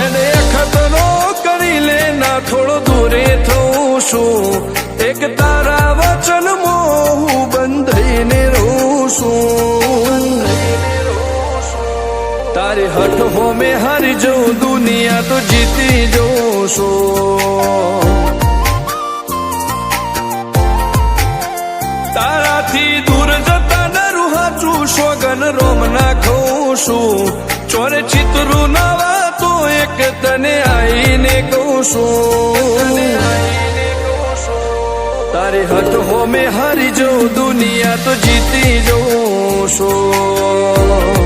એને ખતરો કરી લે ના થોડો દૂરે થઉં છું એક તારા વચનમાં હું બંધાઈને રહું છું તારી હઠ હો મેં હારી જઉં દુનિયા તો જીતી જઉં છું તારાથી દૂર જતા ડરું હાચું સોગન રોમ ના ખઉં છું ચોરે ચિતરું નાવા તો એક તને આઈને કહું છું તારી હઠ હો મેં હારી જઉં દુનિયા તો જીતી જઉં છું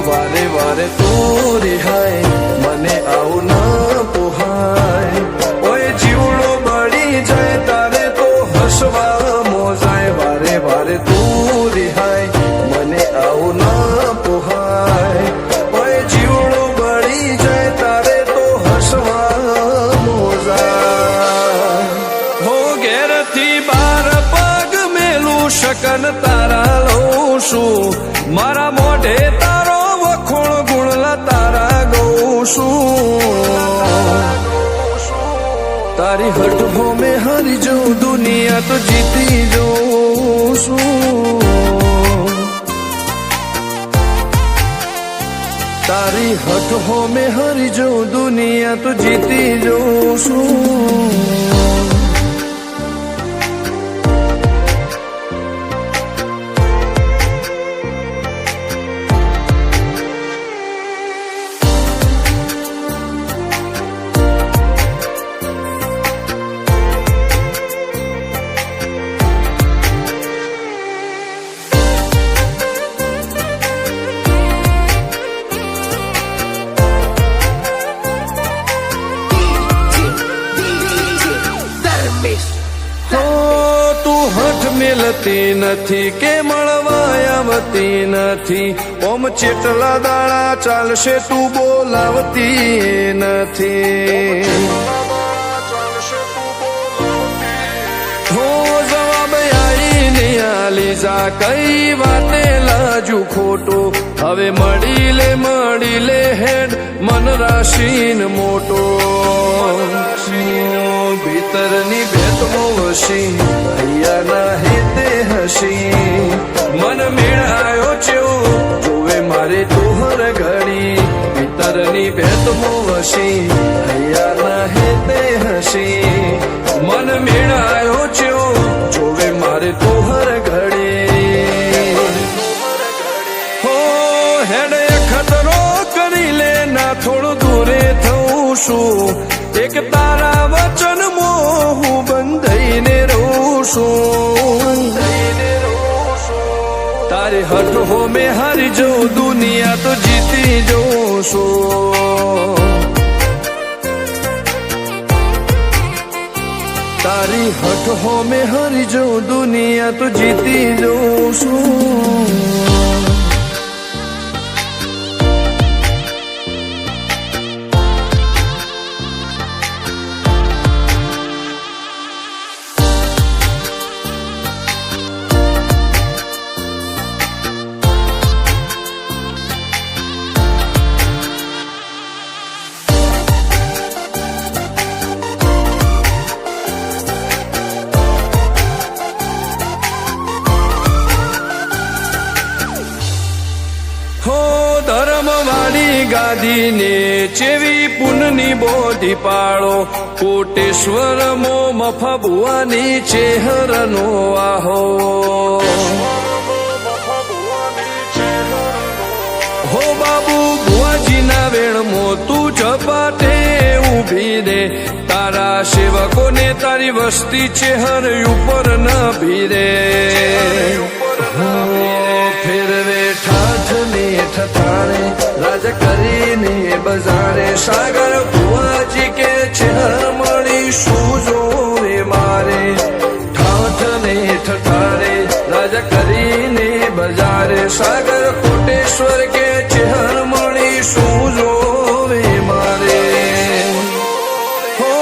વારે વારે તું રિહાય મને આવું ના પોહાય ઓય જીવડો બળી જાય તારે તો હસવા મોજાય વારે વારે તું રિહાય મને આવું ના પોહાય ઓય જીવડો બળી જાય તારે તો હસવા મોજાય હો ઘેરથી બાર પગ મેલું શકન તારા લઉં છું મારા મોઢે તારો વખોણ ગુણલા તારા ગઉં છું તારી હઠ હો મેં હારી જઉં દુનિયા તો જીતી જઉં છું તારી હઠ હો મેં હારી જઉં દુનિયા તો જીતી જઉં છું મિલતી નથી કે મળવા આવતી નથી ઓમ ચેટલા દાડા ચાલશે તું બોલાવતી નથી હો જવાબ આઈને આલી જા કઈ વાતે લાજુ ખોટો હવે મળી લે હેડ મન રાશીન મોટો ભીતરની ભેટમાં વસી હૈયાના હેતે હસી મન મેળાયો ચેવો જોવે મારે તોહર ઘડી ભીતરની ભેટમાં વસી હૈયાના હેતે હસી મન મેળાયો ચેવો જોવે મારે તોહર ઘડી હો હેડે ખતરો કરી લે ના થોડું દૂરે થઉં છું એક તારા વચનમાં હું બંધાઈને રહું છું તારી હઠ હો મેં હારી જઉં દુનિયા તો જીતી જઉં છું તારી હઠ હો મેં હારી જઉં દુનિયા તો જીતી જઉં છું ગાદીને ચેવી પુનની બોધી પાળો કોટેશ્વર મો મફા ભુવાની ચેહરનો આહો હો બાબુ ભુવાજીના વેણમો તું ઝપાટે ઊભી દે તારા સેવકોને તારી વસ્તી ચેહર ઉપર ન ભીરે ફેરવે ઠાઠ ને ઠઠાણે રાજ કરીને બજારે સાગર ભુવાજી કે છે મળી શું જોવે મારે ઠાઠ ને ઠઠારે રાજ કરીને બજારે સાગર કોટેશ્વર કે છે મળી શું જોવે મારે હો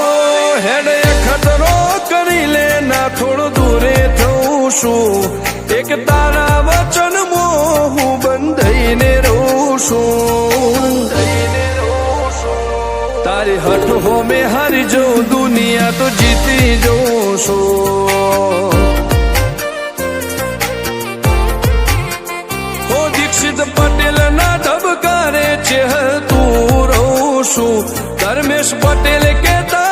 હેડે ખતરો કરી લે ના થોડો દૂરે છું એક તારા વચન હું બંધાઈને રહું છું તારી હઠ હો મેં હારી જઉં દુનિયા તો જીતી જઉં છું હો દીક્ષિત પટેલ ના ધબકારે ચહેતું રહું છું ધર્મેશ પટેલ કહેતા